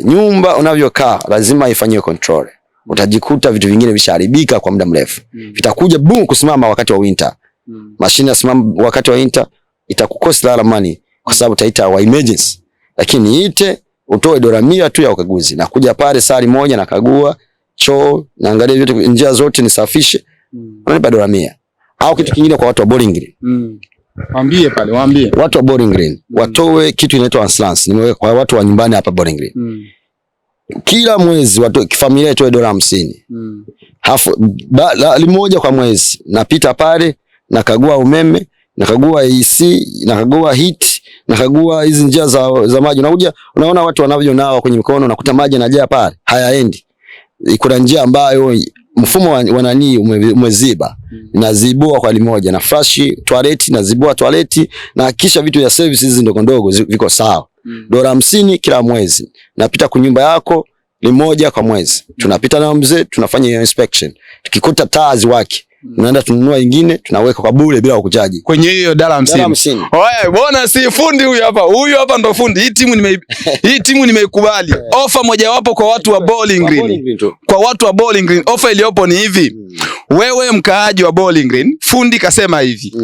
Nyumba unavyokaa lazima ifanywe control. Utajikuta vitu vingine visharibika kwa muda mrefu. Vitakuja boom kusimama wakati wa winter. Mashine yasimama wakati wa winter, itakukosa la money kwa sababu utaita wa emergency. Lakini ite utoe $100 tu ya ukaguzi. Na kuja pale sali moja na kagua choo, naangalia vitu njia zote ni safishe. Unalipa $100. Au kitu kingine kwa watu wa Bowling Green. Waambie pale, waambie. Watu wa Bowling Green watoe kitu inaitwa Anslans. Nimeweka kwa watu wa nyumbani hapa Bowling Green. Kila mwezi watu familia itoe $50. Hafu limoja kwa mwezi. Napita pale, nakagua umeme, nakagua AC, nakagua heat, nakagua hizi njia za maji. Unaona watu wanavyonawa kwenye mikono, nakuta maji yanajaa pale. Hayaendi. Kuna njia ambayo mfumo wa nani umeziba. Nazibua kwa limoja na flash toilet, nazibua toilet na kisha vitu vya services ndogo ndogo viko sawa. $50 kila mwezi. Napita kwa nyumba yako limoja kwa mwezi. Tunapita na mzee, tunafanya inspection. Tukikuta taa ziwaki, tunaenda tununua nyingine, tunaweka kwa bure bila kuchaji. Kwenye hiyo $50. Oye, bwana si fundi huyu hapa. Huyu hapa ndo fundi. Hii timu nimeikubali. Ofa moja wapo kwa watu wa Bowling Green. Kwa watu wa Bowling Green, ofa iliyopo ni hivi. Wewe mkaaji wa Bowling Green, fundi kasema hivi.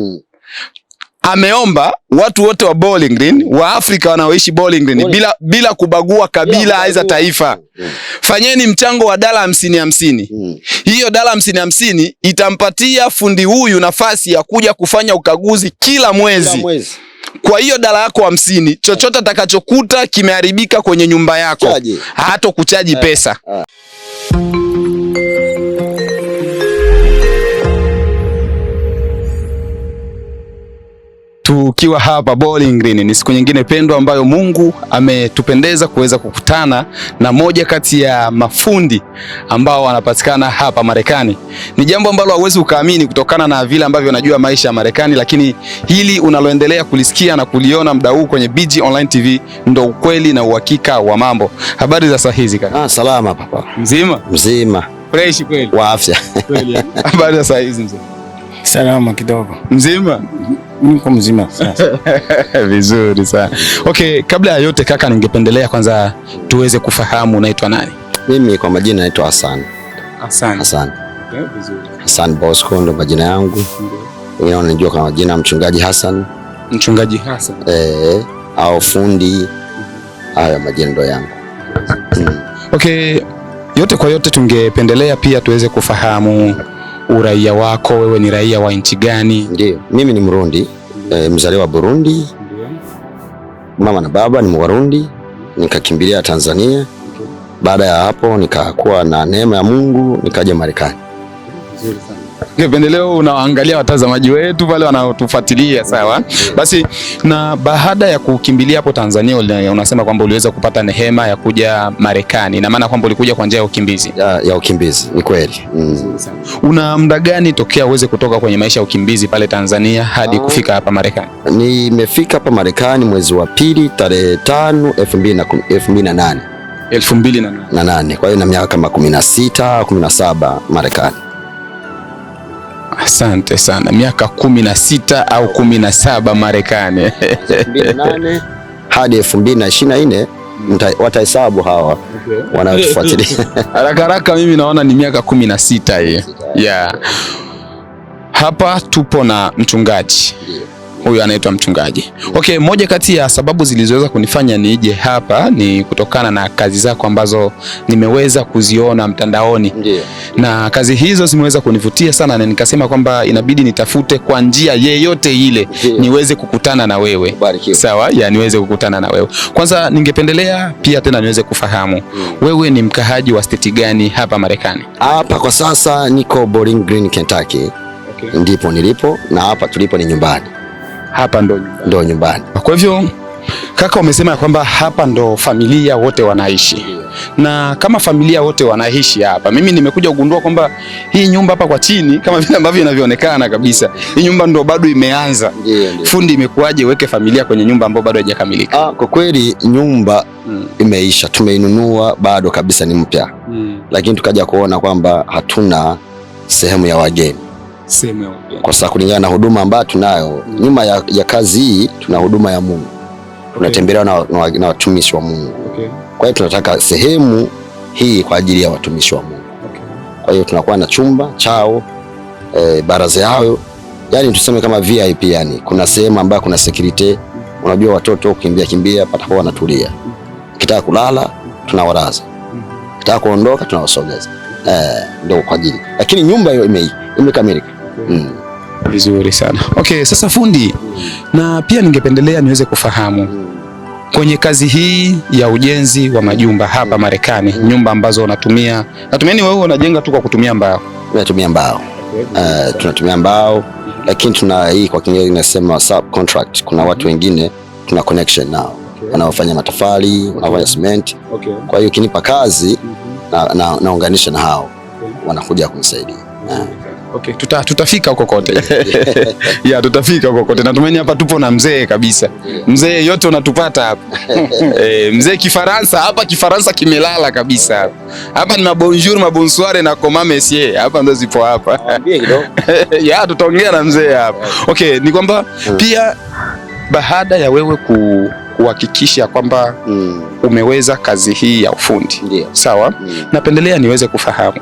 Ameomba watu wote wa Bowling Green, wa Afrika wanaoishi Bowling Green bila kubagua kabila aiza taifa. Fanyeni mchango wa $50. Hiyo $50 itampatia fundi huyu nafasi ya kuja kufanya ukaguzi kila mwezi. Kwa hiyo $50 yako 50, chochote atakachokuta kimeharibika kwenye nyumba yako, hata kuchaji pesa. Tukiwa hapa Bowling Green, ni siku nyingine pendwa ambayo Mungu ametupendeza kuweza kukutana na moja kati ya mafundi ambao wanapatikana hapa Marekani. Ni jambo ambalo hauwezi ukaamini kutokana na vile ambavyo unajua maisha ya Marekani, lakini hili unaloendelea kulisikia na kuliona muda huu kwenye BG Online TV ndo ukweli na uhakika wa mambo. Habari za saa hizi kaka? Salama papa. Mzima? Mzima. Fresh kweli? Wa afya. Kweli. Habari za saa hizi mzee? Salama kidogo. Mzima? Niko mzima sasa. Vizuri sana. Okay, kabla ya yote kaka, ningependelea kwanza tuweze kufahamu unaitwa nani? Mimi kwa majina naitwa Hassan. Hassan. Okay, vizuri. Hassan Bosco ndo majina yangu. Wengine wanajua kwa majina Mchungaji Hassan. Mchungaji Hassan. Au fundi. Haya majina ndo yangu. Okay, yote kwa yote tungependelea pia tuweze kufahamu uraia wako. Wewe ni raia wa nchi gani? Ndio, mimi ni Mrundi, mzaliwa Burundi. Mama na baba ni Warundi, nikakimbilia Tanzania. Baada ya hapo nikakuwa na neema ya Mungu nikaja Marekani. Vizuri sana. Pendeleo unaangalia watazamaji wetu pale wanaotufuatilia, sawa? Basi na baada ya kukimbilia hapo Tanzania unasema kwamba uliweza kupata neema ya kuja Marekani. Ina maana kwamba ulikuja kwa njia ya ukimbizi? Ya ukimbizi, ni kweli. Una muda gani tokea uweze kutoka kwenye maisha ya ukimbizi pale Tanzania hadi kufika hapa Marekani? Nimefika hapa Marekani mwezi wa pili tarehe 5 2008. 2008. Kwa hiyo na miaka kama 16, 17 Marekani. Asante sana. Miaka 16 au 17 Marekani. 2008 hadi 2024 watahesabu hawa wanaotufuatilia. Haraka mimi naona ni miaka 16 hii. Yeah. Hapa tupo na mchungaji. Huyu anaitwa mchungaji. Okay, moja kati ya sababu zilizoweza kunifanya nije hapa ni kutokana na kazi zako ambazo nimeweza kuziona mtandaoni. Na kazi hizo zimeweza kunivutia sana na nikasema kwamba inabidi nitafute kwa njia yeyote ile niweze kukutana na wewe. Sawa? Ya niweze kukutana na wewe. Kwanza ningependelea pia tena niweze kufahamu wewe ni mkaaji wa state gani hapa Marekani? Hapa kwa sasa niko Bowling Green, Kentucky. Ndipo nilipo na hapa tulipo ni nyumbani. Hapa ndo nyumbani. Kwa hivyo kaka, umesema kwamba hapa ndo familia wote wanaishi. Na kama familia wote wanaishi hapa, mimi nimekuja kugundua kwamba hii nyumba hapa kwa chini kama vile ambavyo inavyoonekana kabisa, hii nyumba ndo bado imeanza. Fundi, imekuaje weke familia kwenye nyumba ambayo bado haijakamilika? Kwa kweli nyumba imeisha, tumeinunua bado kabisa, ni mpya. Lakini tukaja kuona kwamba hatuna sehemu ya wageni. Kwa sababu kulingana na huduma ambayo tunayo nyuma ya kazi hii, tuna huduma ya Mungu. Tunatembelea na watumishi wa Mungu. Kwa hiyo tunataka sehemu hii kwa ajili ya watumishi wa Mungu. Kwa hiyo tunakuwa na chumba chao, baraza yao, yani tuseme kama VIP, yani kuna sehemu ambayo kuna security. Unajua watoto kimbia patakuwa wanatulia. Kitaka kulala tunawalaza, kitaka kuondoka tunawasogeza. Ndio kwa ajili, lakini nyumba hiyo imekamilika. Vizuri sana. Okay, sasa fundi, na pia ningependelea niweze kufahamu kwenye kazi hii ya ujenzi wa majumba hapa Marekani, nyumba ambazo unatumia, natumaini wewe unajenga tu kwa kutumia mbao? Tunatumia mbao. Tunatumia mbao, lakini tuna hii kwa Kiingereza inasema subcontract. Kuna watu wengine tuna connection nao, wanaofanya matofali, wanaofanya cement. Kwa hiyo kinipa kazi naunganisha na hao, wanakuja kunisaidia. Okay, tutafika huko kote. Ya, tutafika huko kote. Natumaini hapa tupo na mzee kabisa. Mzee yote unatupata hapa. Mzee Kifaransa, hapa Kifaransa kimelala kabisa hapa. Hapa ni mabonjour, mabonsoir na comment messieurs. Hapa ndo zipo hapa. Ya, tutaongea na mzee hapa. Okay, ni kwamba pia baada ya wewe kuhakikisha kwamba umeweza kazi hii ya ufundi. Sawa? Napendelea niweze kufahamu.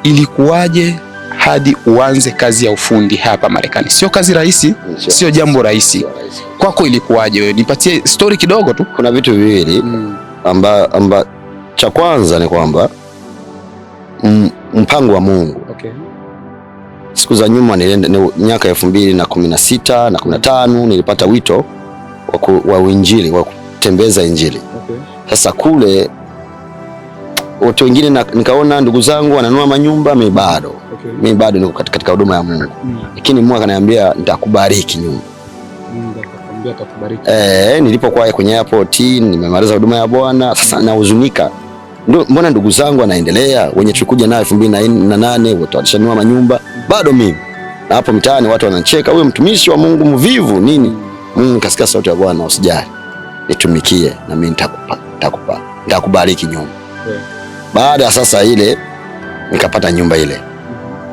Ilikuwaje hadi uanze kazi ya ufundi hapa Marekani? Sio kazi rahisi, sio jambo rahisi. Kwako ilikuwaje wewe? Nipatie story kidogo tu. Kuna vitu viwili amba cha kwanza ni kwamba mpango wa Mungu. Siku za nyuma miaka 2016 na 15 nilipata wito wa uinjili, wa kutembeza injili. Sasa kule watu wengine nikaona ndugu zangu wananunua manyumba, mimi bado niko katika huduma ya Mungu. Lakini Mungu akaniambia nitakubariki nyumba. Nilipokuwa kwenye airport nimemaliza huduma ya Bwana, sasa nahuzunika. Mbona ndugu zangu wanaendelea, wenye tulikuja nao 2008 wote walishanunua manyumba, bado mimi. Na hapo mtaani watu wanacheka, wewe mtumishi wa Mungu mvivu nini? Mungu kasikia sauti ya Bwana, usijali. Nitumikie na mimi nitakubariki nyumba. Baada sasa ile nikapata nyumba ile.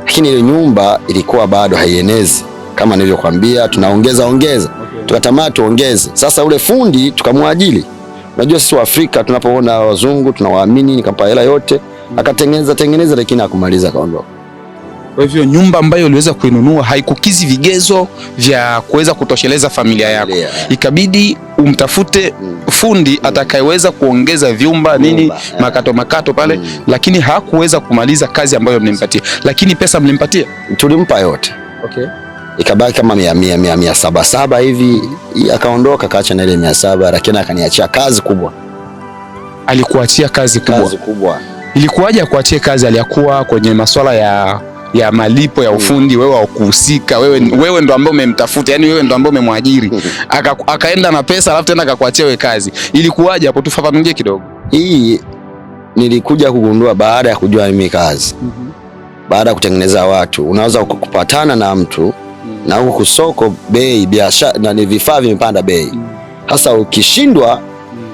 Lakini ile nyumba ilikuwa bado haienezi. Kama nilivyokuambia tunaongeza. Tukatamani tuongeze. Sasa ule fundi tukamwajili. Unajua sisi wa Afrika tunapoona wazungu tunawaamini, nikampa hela yote, akatengeneza lakini hakumaliza kaondoka. Kwa hivyo nyumba ambayo uliweza kuinunua haikukizi vigezo vya kuweza kutosheleza familia yako. Ikabidi umtafute fundi atakayeweza kuongeza vyumba nini, makato pale, lakini hakuweza kumaliza kazi ambayo mlimpatia. Lakini pesa mlimpatia? Tulimpa yote. Ikabaki kama 700 hivi, akaondoka kaacha na ile 700, lakini akaniachia kazi kubwa. Alikuachia kazi kubwa. Ilikuwaje akuachie kazi? Aliyakuwa kwenye masuala ya malipo ya ufundi, wewe haukuhusika, wewe ndo ambaye umemtafuta, yani wewe ndo ambaye umemwajiri. Akaenda na pesa alafu tena akakuachia wewe kazi. Ilikuwaje hapo? Tufafanulie kidogo. Hii nilikuja kugundua baada ya kujua mimi kazi. Baada ya kutengeneza watu, unaweza kupatana na mtu na huko kusoko bei, biashara na ni vifaa vimepanda bei. Hasa ukishindwa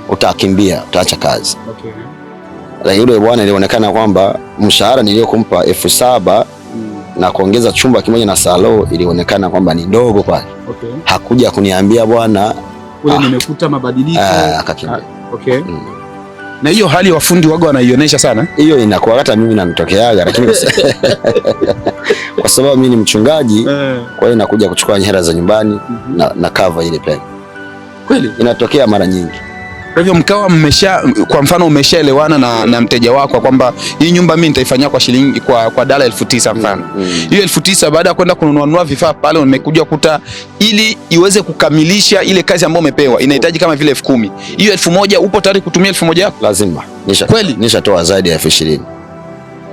utakimbia, utaacha kazi. Lakini yule bwana ilionekana kwamba mshahara niliyokumpa 7,000 na kuongeza chumba kimoja na salo ilionekana kwamba ni ndogo kwake. Hakuja kuniambia bwana kule nimekuta mabadiliko, akakimbia. Na hiyo hali wafundi wago wanaionyesha sana. Hiyo inakuwa hata mimi nanitokeaga, lakini kwa sababu mimi ni mchungaji, kwa hiyo nakuja kuchukua hela za nyumbani na cover ile pesa. Kweli inatokea mara nyingi. Kwa hivyo mkawa kwa mfano umeshaelewana na mteja wako kwamba hii nyumba mimi nitaifanyia kwa shilingi kwa dola 9,000 mfano. Hiyo 9,000 baada ya kwenda kununua vifaa pale umekuja kukuta ili iweze kukamilisha ile kazi ambayo umepewa inahitaji kama vile 10,000. Hiyo 1,000 upo tayari kutumia 1,000 yako? Lazima. Kweli? Nishatoa zaidi ya 20,000.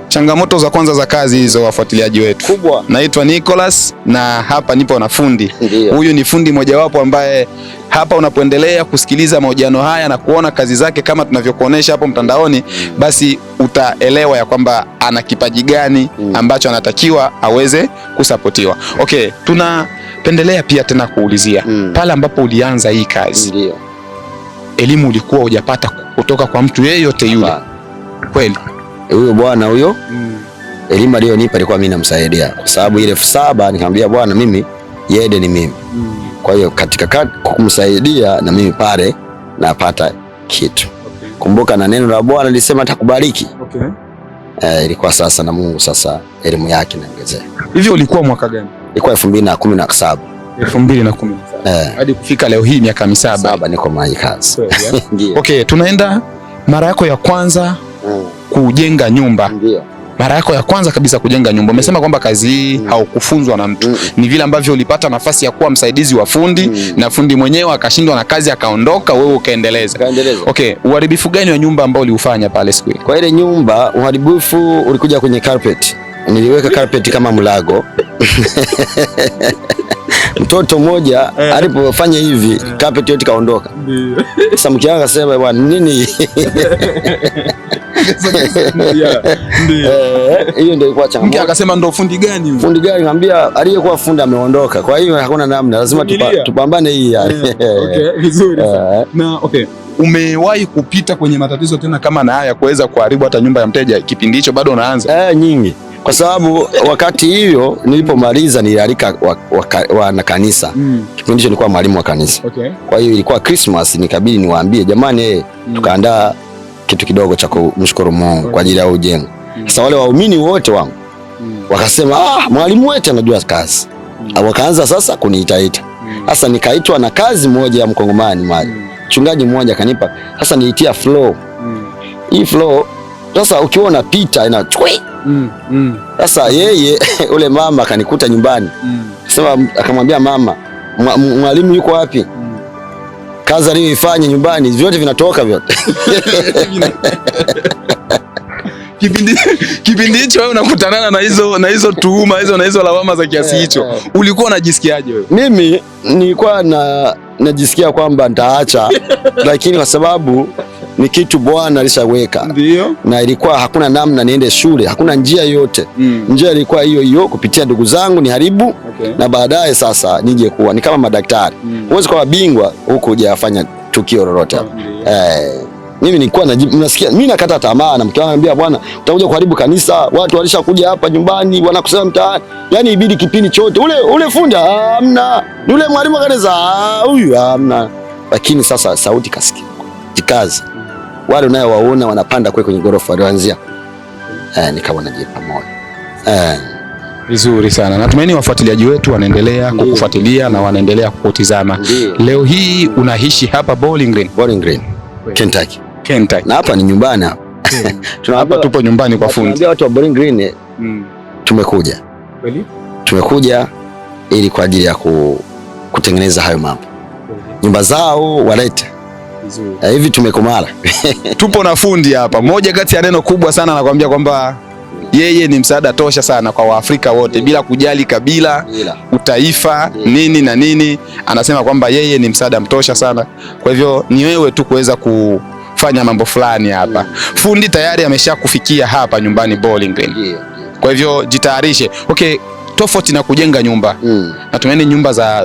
Changamoto za kwanza za kazi hizo, wafuatiliaji wetu. Kubwa. Naitwa Nicholas na hapa nipo na fundi. Huyu ni fundi mojawapo ambaye hapa unapoendelea kusikiliza mahojiano haya na kuona kazi zake kama tunavyokuonesha hapo mtandaoni, basi utaelewa ya kwamba ana kipaji gani ambacho anatakiwa aweze kusapotiwa. Okay, tunapendelea pia tena kuulizia pale ambapo ulianza hii kazi. Elimu ulikuwa hujapata kutoka kwa mtu yeyote yule? Kweli? Huyo bwana huyo elimu aliyonipa ilikuwa mimi namsaidia, kwa sababu ile 7,000 nikamwambia bwana mimi yede ni mimi. Kwa hiyo katika kumsaidia na mimi pale napata kitu. Kumbuka na neno la Bwana lisema atakubariki. Okay. Ilikuwa sasa na Mungu sasa elimu yake inaongezeka. Hivi ulikuwa mwaka gani? Ilikuwa 2017. 2017. Hadi kufika leo hii miaka 7 niko mahali kazi. Okay, tunaenda mara yako ya kwanza kujenga nyumba. Ndio. Mara yako ya kwanza kabisa kujenga nyumba. Umesema kwamba kazi hii haukufunzwa na mtu. Ni vile ambavyo ulipata nafasi ya kuwa msaidizi wa fundi na fundi mwenyewe akashindwa na kazi akaondoka, wewe ukaendeleza. Okay, uharibifu gani wa nyumba ambao uliufanya pale siku ile? Kwa ile nyumba uharibifu ulikuja kwenye carpet. Niliweka carpet kama mlago. Mtoto mmoja alipofanya hivi carpet yote kaondoka. Sasa mke wangu akasema bwana nini? Hiyo ndio ilikuwa changamoto. Mke akasema ndo fundi gani? Fundi gani? Niambia aliyekuwa fundi ameondoka. Kwa hiyo hakuna namna, lazima tupambane hii yani. Okay, vizuri sana. Na okay, umewahi kupita kwenye matatizo tena kama na haya kuweza kuharibu hata nyumba ya mteja kipindi hicho bado unaanza? Nyingi. Kwa sababu wakati hiyo nilipomaliza nilialika wana kanisa. Kipindi hicho nilikuwa mwalimu wa kanisa. Okay. Kwa hiyo ilikuwa Christmas, nikabidi niwaambie jamani, tukaandaa kitu kidogo cha kumshukuru Mungu kwa ajili ya ujengo. Sasa wale waumini wote wangu wakasema mwalimu wetu anajua kazi. Wakaanza sasa kuniitaita. Sasa nikaitwa na kazi moja ya Mkongomani mmoja. Mchungaji mmoja akanipa. Sasa niitia flow. Hii flow sasa ukiwa unapita ina sasa yeye ule mama akanikuta nyumbani. Sasa akamwambia mama, mwalimu yuko wapi? Kazi aliyoifanya nyumbani vyote vinatoka vyote. Kipindi hicho wewe unakutana na hizo tuhuma na hizo lawama za kiasi hicho. Ulikuwa unajisikiaje wewe? Mimi nilikuwa najisikia kwamba nitaacha lakini kwa sababu ni kitu Bwana alishaweka. Ndio. Na ilikuwa hakuna namna niende shule, hakuna njia yote. Njia ilikuwa hiyo kupitia ndugu zangu niharibu. Okay. Na baadaye sasa nije kuwa ni kama madaktari. Huwezi kuwa bingwa huko hujafanya tukio lolote. Mimi nilikuwa nasikia mimi nakata tamaa na mke wangu anambia bwana utakuja kuharibu kanisa, watu walishakuja hapa nyumbani wanakusema mtaani. Yaani ibidi kipindi chote ule fundi hamna, yule mwalimu kanisa huyu hamna. Lakini sasa sauti kasikia. Jikazi. Wale unayowaona wanapanda kwenye gorofa walianzia. Nikawa najipa moyo. Vizuri sana. Natumaini wafuatiliaji wetu wanaendelea kukufuatilia na wanaendelea kukutizama. Leo hii unaishi hapa Bowling Green. Bowling Green. Kentucky. Na hapa ni nyumbani hapa. Hapa tupo nyumbani kwa fundi. Tunaambia watu wa Bowling Green tumekuja. Kweli? Tumekuja ili kwa ajili ya kutengeneza hayo mambo. Nyumba zao walete. Hivi tumekomala. Tupo na fundi hapa. Moja kati ya neno kubwa sana anakuambia kwamba yeye ni msaada tosha sana kwa Waafrika wote bila kujali kabila, utaifa, nini na nini. Anasema kwamba yeye ni msaada mtosha sana. Kwa hivyo ni wewe tu kuweza kufanya mambo fulani hapa. Fundi tayari ameshakufikia hapa nyumbani Bowling Green. Kwa hivyo jitayarishe. Okay, tofauti na kujenga nyumba. Natumaini nyumba za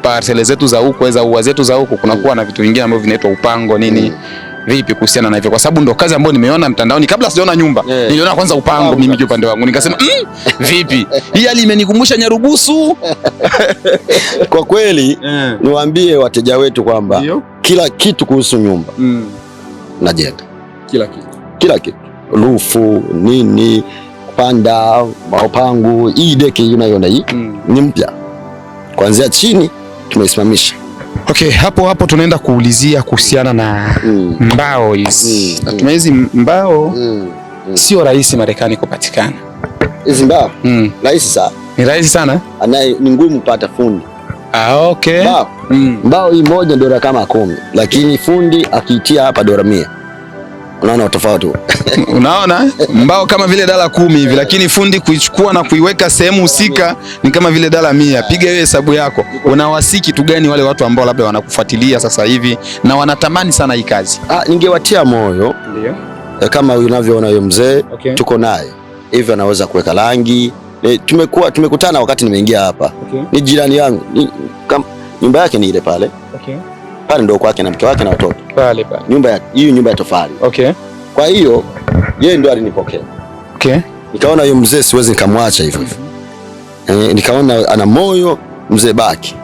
parcele zetu za huko, za ua zetu za huko kunakuwa na vitu vingine ambavyo vinaitwa upango nini. Vipi kuhusiana na hivyo? Kwa sababu ndo kazi ambayo nimeona mtandaoni kabla sijaona nyumba. Niliona kwanza upango mimi kwa upande wangu. Nikasema vipi? Hii hali imenikumbusha Nyarugusu. Kwa kweli niwaambie wateja wetu kwamba kila kitu kuhusu nyumba najenga. Kila kitu. Rufu nini panda mapangu hii deki unaiona hii ni mpya. Kuanzia chini tumeisimamisha. Okay, hapo tunaenda kuulizia kuhusiana na mbao hizi. Natumai hizi mbao sio rahisi Marekani kupatikana. Hizi mbao? Rahisi sana. Ni rahisi sana? Ni ngumu kupata fundi. Okay. Mbao hii moja dola kama 10, lakini fundi akiitia hapa dola 100. Unaona tofauti? Unaona? Mbao kama vile dola 10 hivi, lakini fundi kuichukua na kuiweka sehemu husika ni kama vile dola 100. Piga wewe hesabu yako. Unawasiki kitu gani wale watu ambao labda wanakufuatilia sasa hivi na wanatamani sana hii kazi? Ningewatia moyo. Ndio. Kama unavyoona huyo mzee, tuko naye. Hivi anaweza kuweka rangi. Tumekutana wakati nimeingia hapa. Ni jirani yangu. Nyumba yake ni ile pale. Pale ndio kwake na mke wake na watoto. Pale. Nyumba ya tofali. Kwa hiyo yeye ndio alinipokea. Nikaona huyo mzee siwezi nikamwacha hivyo hivyo. Nikaona ana moyo mzee baki.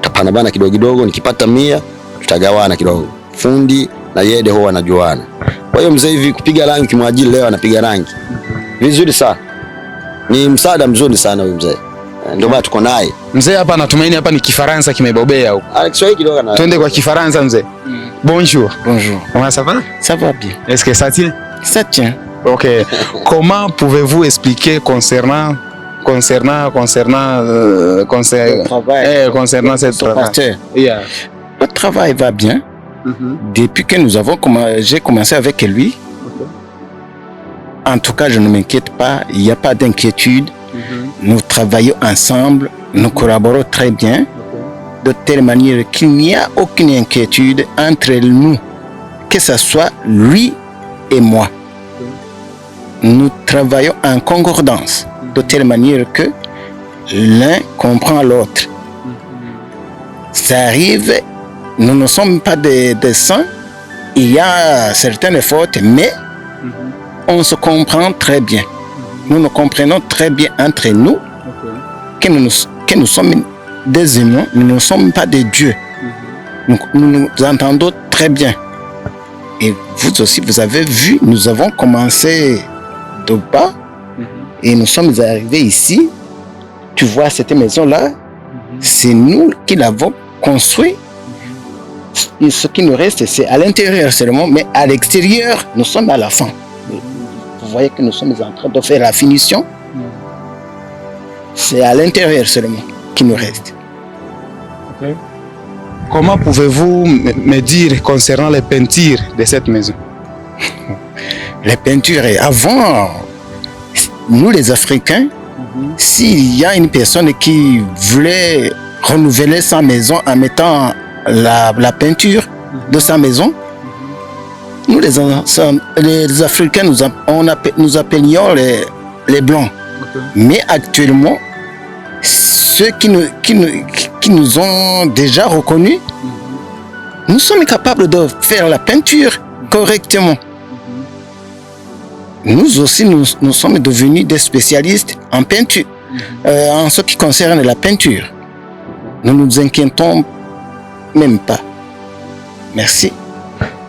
Tapana bana kidogo kidogo, nikipata 100 tutagawana kidogo. Fundi na Yede huwa wanajuana. Kwa hiyo mzee hivi kupiga rangi kimwajili leo anapiga rangi. Vizuri sana. Ni msaada mzuri sana huyu mzee. Ndio maana tuko naye. Mzee hapa natumaini hapa ni Kifaransa kimebobea huko. Kiswahili kidogo na. Twende kwa Kifaransa mzee. Bonjour. Bonjour. Comment ça va? Ça va bien. Est-ce que ça tient? Ça tient. OK. Comment pouvez-vous expliquer concernant cette travail? Yeah. Le travail va bien. Depuis que j'ai commencé avec lui, en tout cas, je ne m'inquiète pas, il n'y a pas d'inquiétude. Nous travaillons ensemble, nous collaborons très bien, de telle manière qu'il n'y a aucune inquiétude entre nous, que ce soit lui et moi. Nous travaillons en concordance, de telle manière que l'un comprend l'autre. Ça arrive, nous ne sommes pas des saints, il y a certaines fautes, mais on se comprend très bien. Nous nous comprenons très bien entre nous que nous sommes des humains, nous ne sommes pas des dieux. Nous nous entendons très bien. Et vous aussi, vous avez vu, nous avons commencé de bas et nous sommes arrivés ici. Tu vois cette maison-là, c'est nous qui l'avons construite. Et ce qui nous reste, c'est à l'intérieur seulement, mais à l'extérieur, nous sommes à la fin. Vous voyez que nous sommes en train de faire la finition. C'est à l'intérieur seulement qui nous reste. Okay. Comment pouvez-vous me dire concernant les peintures de cette maison? Les peintures, avant, nous les Africains, s'il y a une personne qui voulait renouveler sa maison en mettant la peinture de sa maison, nous les Africains, nous appelions les Blancs. Mais actuellement, ceux qui nous ont déjà reconnus, nous sommes capables de faire la peinture correctement. Nous aussi, nous sommes devenus des spécialistes en peinture, en ce qui concerne la peinture. Nous ne nous inquiétons même pas. Merci.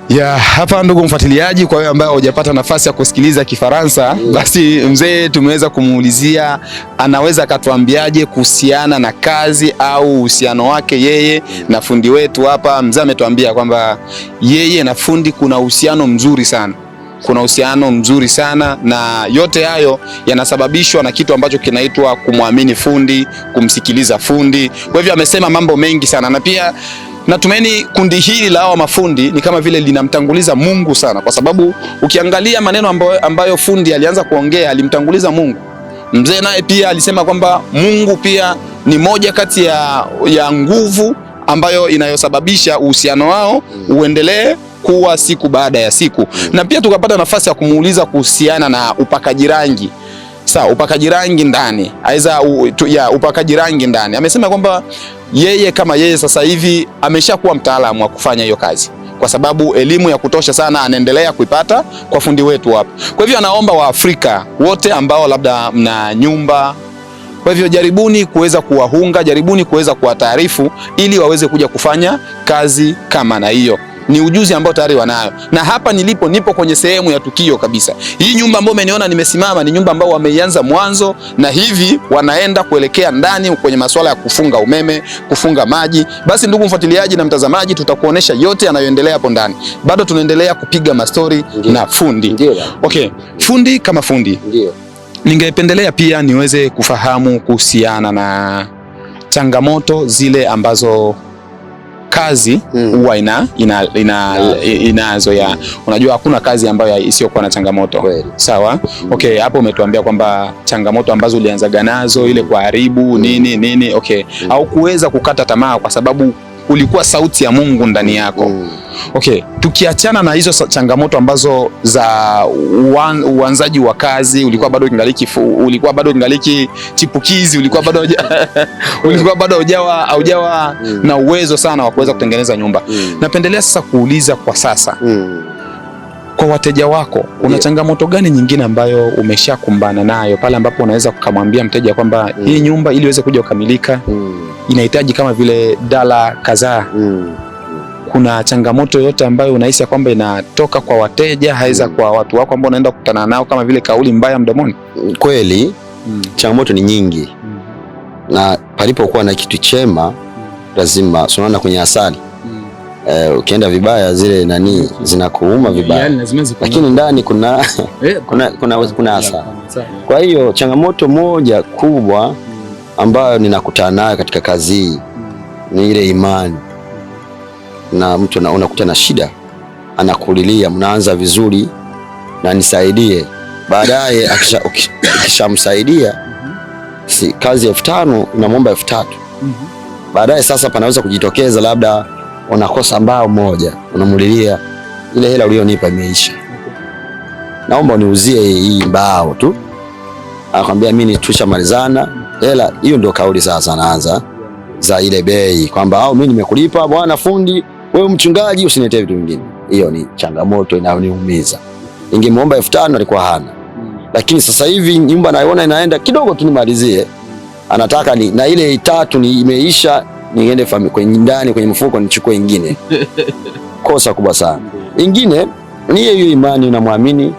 Ya hapa ndugu mfuatiliaji, kwa wewe ambaye hujapata nafasi ya kusikiliza Kifaransa, basi mzee tumeweza kumuulizia anaweza akatuambiaje kuhusiana na kazi au uhusiano wake yeye na fundi wetu hapa. Mzee ametuambia kwamba yeye na fundi kuna uhusiano mzuri sana. Kuna uhusiano mzuri sana, na yote hayo yanasababishwa na kitu ambacho kinaitwa kumwamini fundi, kumsikiliza fundi. Kwa hivyo amesema mambo mengi sana, na pia natumaini kundi hili la hawa mafundi ni kama vile linamtanguliza Mungu sana, kwa sababu ukiangalia maneno ambayo fundi alianza kuongea alimtanguliza Mungu. Mzee naye pia alisema kwamba Mungu pia ni moja kati ya nguvu ambayo inayosababisha uhusiano wao uendelee kuwa siku baada ya siku. Na pia tukapata nafasi ya kumuuliza kuhusiana na upakaji rangi. Sawa, upakaji rangi ndani. Upakaji rangi ndani. Amesema kwamba yeye kama yeye sasa hivi ameshakuwa mtaalamu wa kufanya hiyo kazi, kwa sababu elimu ya kutosha sana anaendelea kuipata kwa fundi wetu hapa. Kwa hivyo anaomba Waafrika wote ambao labda mna nyumba, kwa hivyo jaribuni kuweza kuwahunga, jaribuni kuweza kuwataarifu ili waweze kuja kufanya kazi kama na hiyo. Ni ujuzi ambao tayari wanayo. Na hapa nipo kwenye sehemu ya tukio kabisa. Hii nyumba ambayo umeniona nimesimama ni nyumba ambayo wameianza mwanzo, na hivi wanaenda kuelekea ndani kwenye masuala ya kufunga umeme, kufunga maji. Basi ndugu mfuatiliaji na mtazamaji, tutakuonesha yote yanayoendelea hapo ndani. Bado tunaendelea kupiga mastori na fundi. Ndiyo. Okay, fundi kama fundi. Ndiyo. Ningependelea pia niweze kufahamu kuhusiana na changamoto zile ambazo kazi huwa inazo ya, unajua hakuna kazi ambayo isiyokuwa na changamoto. Sawa? Okay, hapo umetuambia kwamba changamoto ambazo ulianzaga nazo ile kuharibu nini, okay. Au kuweza kukata tamaa kwa sababu ulikuwa sauti ya Mungu ndani yako. Okay, tukiachana na hizo changamoto ambazo za uanzaji wa kazi, ulikuwa bado ingaliki chipukizi, ulikuwa bado haujawa na uwezo sana wa kuweza kutengeneza nyumba. Napendelea sasa kuuliza kwa sasa, kwa wateja wako, una changamoto gani nyingine ambayo umeshakumbana nayo pale ambapo unaweza kumwambia mteja kwamba hii nyumba ili iweze kuja kukamilika inahitaji kama vile dala kadhaa? kuna changamoto yote ambayo unahisi kwamba inatoka kwa wateja haiza kwa watu wako ambao unaenda kukutana nao kama vile kauli mbaya mdomoni? Kweli changamoto ni nyingi na palipokuwa na kitu chema lazima unaona kwenye asali ukienda vibaya zile nani zinakuuma vibaya, lakini ndani kuna kuna asali. Kwa hiyo changamoto moja kubwa ambayo ninakutana nayo katika kazi hii ni ile imani. Na mtu unakuta na shida anakulilia, mnaanza vizuri na nisaidie, baadaye ukishamsaidia si kazi 5,000 unamwomba 3,000. Baadaye sasa panaweza kujitokeza labda unakosa mbao moja, unamulilia ile hela ulionipa imeisha, naomba uniuzie hii mbao tu. Anakuambia mimi tushamalizana hela hiyo. Ndio kauli sasa anaanza za ile bei kwamba mimi nimekulipa bwana fundi, wewe mchungaji usiniletee vitu vingine. Hiyo ni changamoto inayoniumiza. Ningemuomba 5,000 alikuwa hana. Lakini sasa hivi nyumba naona inaenda kidogo tu nimalizie, anataka na ile 3 ni imeisha, niende kwenye ndani kwenye mfuko nichukue nyingine. Kosa kubwa sana. Ingine ni hiyo imani, unamwamini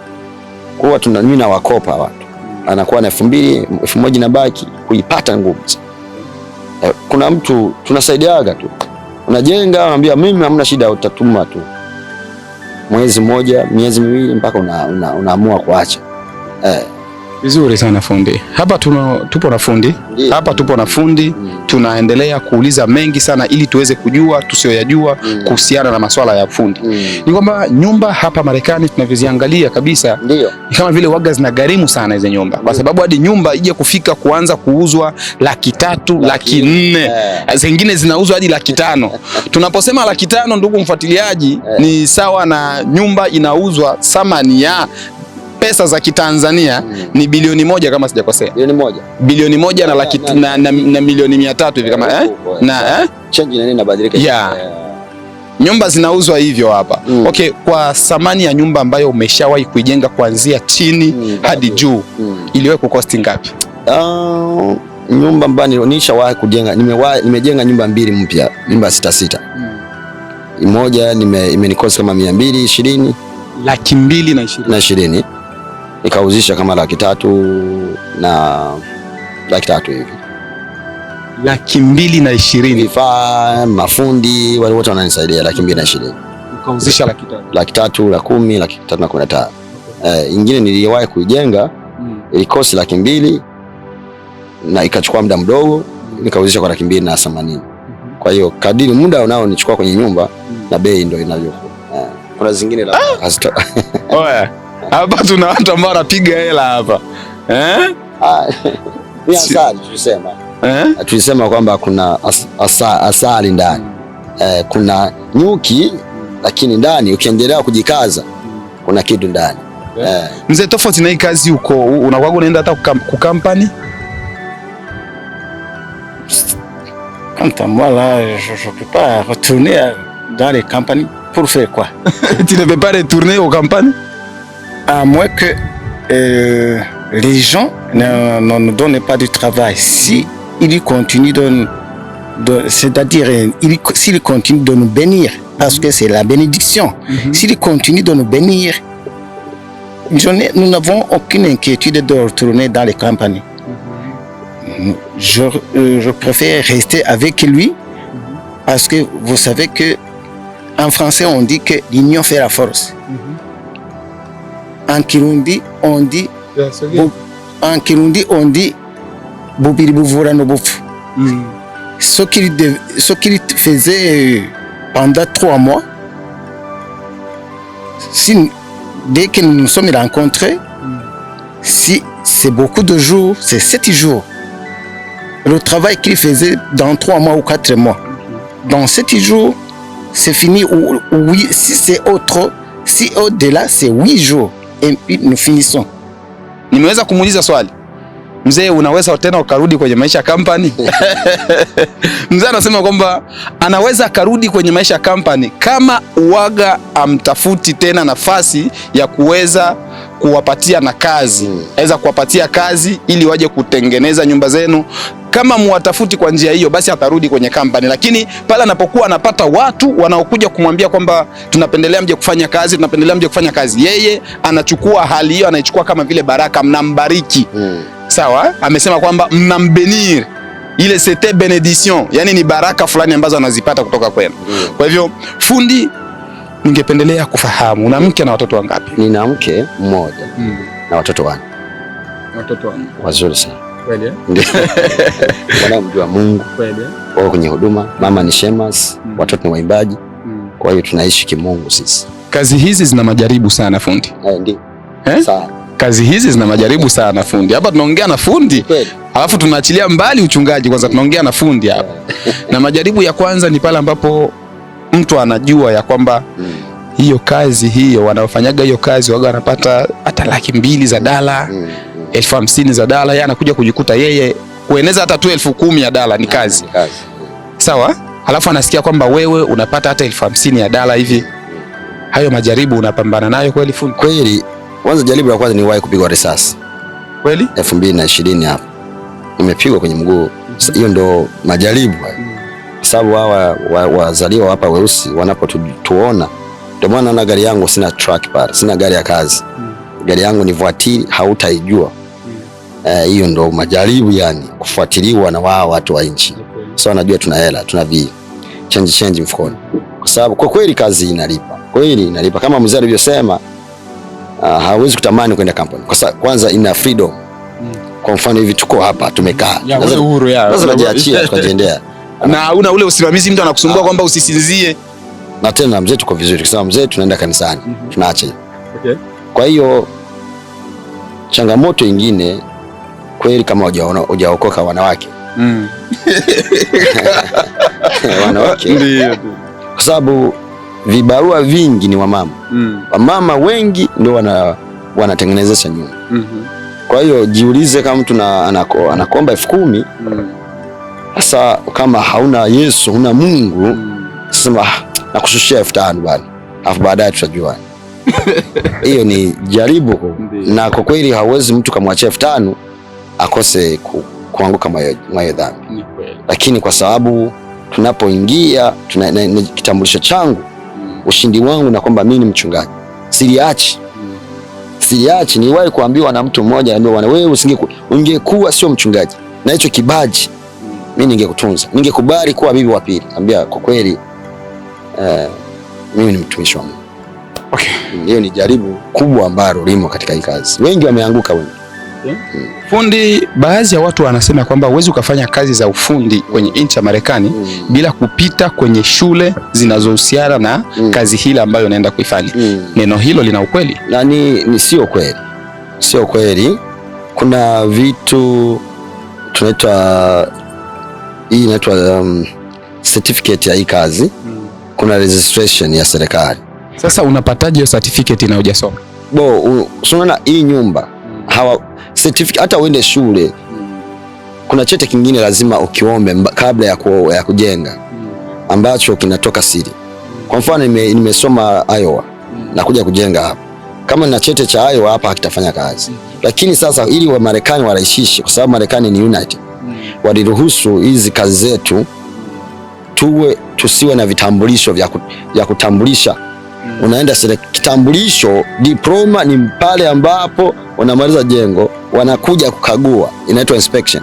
kwa mimi na wakopa watu, anakuwa na 2,000 1,000 na baki kuipata ngumu. Kuna mtu tunasaidiaga tu, unajenga anambia mimi hamna shida, utatuma tu mwezi mmoja miezi miwili mpaka unaamua kuacha. Vizuri sana fundi. Hapa tupo na fundi. Hapa tupo na fundi. Tunaendelea kuuliza mengi sana ili tuweze kujua tusiyoyajua kuhusiana na masuala ya fundi. Ni kwamba nyumba hapa Marekani tunavyoziangalia kabisa ni kama vile waga zinagharimu sana hizo nyumba. Kwa sababu hadi nyumba ije kufika kuanza kuuzwa 300,000, 400,000. Zingine zinauzwa hadi 500,000. Tunaposema 500,000 ndugu mfuatiliaji, ni sawa na nyumba inauzwa thamani ya pesa za Kitanzania ni bilioni 1 kama sijakosea. Bilioni 1 na laki na milioni 300 hivi kama change na nini inabadilika. Nyumba zinauzwa hivyo hapa. Okay, kwa thamani ya nyumba ambayo umeshawahi kuijenga kuanzia chini hadi juu iliwahi kukosti ngapi? Nyumba ambayo nishawahi kujenga, nimejenga nyumba 2 mpya, nyumba 6. Moja imenikosa kama 220, 220 nikauzisha kama 300,000 na 300,000 hivi. 220 vifaa, mafundi wale wote wananisaidia 220. Ukauzisha 300,000, 310,000, 315. Ingine niliwahi kuijenga ilikosi 200,000 na ikachukua muda mdogo, nikauzisha kwa 280,000. Kwa hiyo kadiri muda unao nichukua kwenye nyumba na bei ndio inavyokuwa. Kuna zingine la oya, hapa tuna watu ambao wanapiga hela hapa. Ni asali tulisema. Tulisema kwamba kuna asali ndani. Kuna nyuki lakini ndani ukiendelea kujikaza kuna kitu ndani. Mzee, tofauti na hii kazi huko unakuwa unaenda hata ku company? Quant à moi là, je peux pas retourner dans les campagnes. Pour faire quoi? Tu ne peux pas retourner aux campagnes? À moins que les gens ne nous donnent pas du travail. Si ils continuent c'est-à-dire s'ils continuent de nous bénir, parce que c'est la bénédiction. S'ils continuent de nous bénir, nous n'avons aucune inquiétude de retourner dans les campagnes. Je préfère rester avec lui, parce que vous savez que en français, on dit que l'union fait la force. En Kirundi, on dit Bobiri Buvura no Bufu. Ce qu'il faisait pendant 3 mois, dès que nous nous sommes rencontrés, si c'est beaucoup de jours, c'est 7 jours. Le travail qu'il faisait dans 3 mois ou 4 mois, dans 7 jours, c'est fini. Oui, si c'est autre, si au-delà, c'est 8 jours. Et puis nous finissons. Nimeweza kumuuliza swali. Mzee, unaweza tena ukarudi kwenye maisha ya company? Mzee anasema kwamba anaweza akarudi kwenye maisha ya company kama uwaga amtafuti tena nafasi ya kuweza kuwapatia na kazi, aweza kuwapatia kazi ili waje kutengeneza nyumba zenu. Kama muwatafuti kwa njia hiyo, basi atarudi kwenye company. Lakini pale anapokuwa anapata watu wanaokuja kumwambia kwamba tunapendelea mje kufanya kazi, tunapendelea mje kufanya kazi, yeye anachukua hali hiyo, anaichukua kama vile baraka, mnambariki. Sawa, amesema kwamba mnambenir, ile c'était benediction, yani ni baraka fulani ambazo anazipata kutoka kwenu. Kwa hivyo fundi, ningependelea kufahamu una mke na watoto wangapi? Nina mke mmoja na watoto wanne. Watoto wanne wazuri sana. Kweli? Ndio. Wanamjua Mungu. Kweli? Wao kwenye huduma, mama ni shemasi, watoto ni waimbaji. Kwa hiyo tunaishi kimungu sisi. Kazi hizi zina majaribu sana fundi. Ndio. Sawa. Kazi hizi zina majaribu sana fundi. Hapa tunaongea na fundi. Kweli. Alafu tunaachilia mbali uchungaji, kwanza tunaongea na fundi hapa. Na majaribu ya kwanza ni pale ambapo mtu anajua ya kwamba hiyo kazi hiyo wanaofanyaga hiyo kazi waga wanapata hata $200 $50,000 za dala, yeye anakuja kujikuta yeye kueneza hata tu $10,000 ni kazi. Sawa? Alafu anasikia kwamba wewe unapata hata $50,000 hivi. Hayo majaribu unapambana nayo kweli fundi? Kweli. Kwanza jaribu la kwanza ni wahi kupigwa risasi. Kweli? 2020 hapa. Nimepigwa kwenye mguu. Hiyo ndo majaribu. Sababu hawa wazaliwa hapa weusi wanapotuona, ndio maana naona gari yangu sina truck pale, sina gari ya kazi. Gari yangu ni voitire, hautaijua. Hiyo ndo majaribu, yani kufuatiliwa na wao watu wa nchi. So wanajua tuna hela, tuna change mfukoni. Kwa sababu kwa kweli kazi inalipa. Kweli inalipa kama mzee alivyosema, hawezi kutamani kwenda kampuni. Kwa sababu kwanza ina freedom. Kwa mfano hivi tuko hapa tumekaa. Sasa uhuru yao. Sasa tunajiachia tukajiendea. Na una ule usimamizi, mtu anakusumbua kwamba usisinzie. Na tena mzee tuko vizuri kwa sababu mzee tunaenda kanisani. Tunaacha. Okay. Kwa hiyo changamoto nyingine kweli kama hujaokoka wanawake. Wanawake. Ndio. Kwa sababu vibarua vingi ni wamama. Wamama wengi ndio wanatengenezesha nyumba. Kwa hiyo jiulize kama mtu anakomba 10,000. Sasa kama hauna Yesu, huna Mungu, sema nakushushia 5,000 bwana. Alafu baadaye tutajua. Hiyo ni jaribu. Na kwa kweli hauwezi mtu kamwachia 5,000 akose kuanguka mwayo dhambi. Lakini kwa sababu tunapoingia kitambulisho changu, ushindi wangu na kwamba mimi ni mchungaji. Siliachi. Niwahi kuambiwa na mtu mmoja, ambaye bwana wewe ungekuwa sio mchungaji na hicho kibaji, mimi ningekutunza. Ningekubali kuwa bibi wa pili. Ambia kwa kweli mimi ni mtumishi wa Mungu. Okay. Hiyo ni jaribu kubwa ambalo limo katika hii kazi. Wengi wameanguka wengi. Fundi, baadhi ya watu wanasema kwamba huwezi ukafanya kazi za ufundi kwenye nchi ya Marekani bila kupita kwenye shule zinazohusiana na kazi hile ambayo unaenda kuifanya. Neno hilo lina ukweli? Na ni sio kweli. Sio kweli. Kuna vitu tunaitwa hii inaitwa certificate ya hii kazi. Kuna registration ya serikali. Sasa unapataje hiyo certificate na hujasoma? Unaona hii nyumba hawa certificate, hata uende shule kuna cheti kingine lazima ukiombe kabla ya kujenga ambacho kinatoka siri. Kwa mfano nimesoma Iowa na kuja kujenga hapa. Kama nina cheti cha Iowa hapa hakitafanya kazi. Lakini sasa ili wa Marekani warahisishe, kwa sababu Marekani ni united, waliruhusu hizi kazi zetu tusiwe na vitambulisho vya kutambulisha. Unaenda kitambulisho, diploma ni pale ambapo unamaliza jengo, wanakuja kukagua, inaitwa inspection.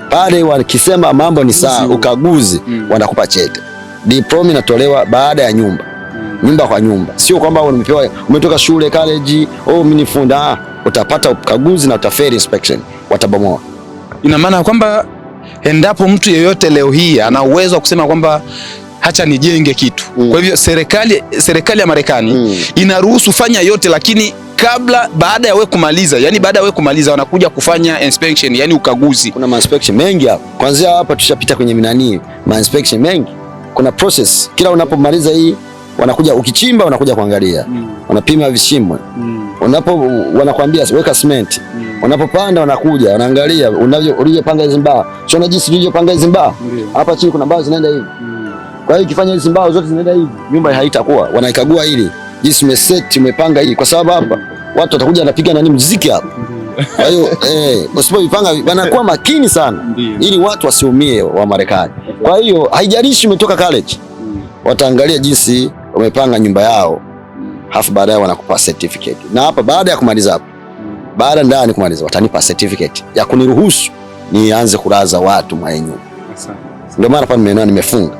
Pale wakisema mambo ni sawa, ukaguzi, wanakupa cheti. Diploma inatolewa baada ya nyumba kwa nyumba. Sio kwamba umetoka shule college, mimi ni fundi. Utapata ukaguzi na utaferi inspection, watabomoa. Ina maana kwamba endapo mtu yeyote leo hii ana uwezo wa kusema kwamba hacha nijenge kitu. Kwa hivyo serikali ya Marekani inaruhusu fanya yote, lakini baada ya wewe kumaliza, wanakuja kufanya inspection, yani ukaguzi. Kuna inspection mengi hapa. Kwanza hapa tushapita kwenye inspection mengi. Kuna process. Kila unapomaliza hii wanakuja, ukichimba wanakuja kuangalia. Wanapima vishimo. Wanakuambia weka cement. Unapopanda wanakuja, wanaangalia ulivyopanga hizo mbao. Sio jinsi ulivyopanga hizo mbao. Hapa chini kuna mbao zinaenda hivi. Kwa hiyo ukifanya hizo mbao zote zinaenda hivi, nyumba haitakuwa. Wanaikagua hili jinsi umeset, umepanga hii, kwa sababu hapa watu watakuja wanapiga nani muziki hapo. Kwa hiyo usipojipanga wanakuwa makini sana ili watu wasiumie wa Marekani. Kwa hiyo haijalishi umetoka college, wataangalia jinsi umepanga nyumba yao, halafu baadaye wanakupa certificate. Na hapa baada ya kumaliza hapo, baada ndani kumaliza, watanipa certificate ya kuniruhusu nianze kulaza watu mwenyewe. Ndio maana hapa nimefunga.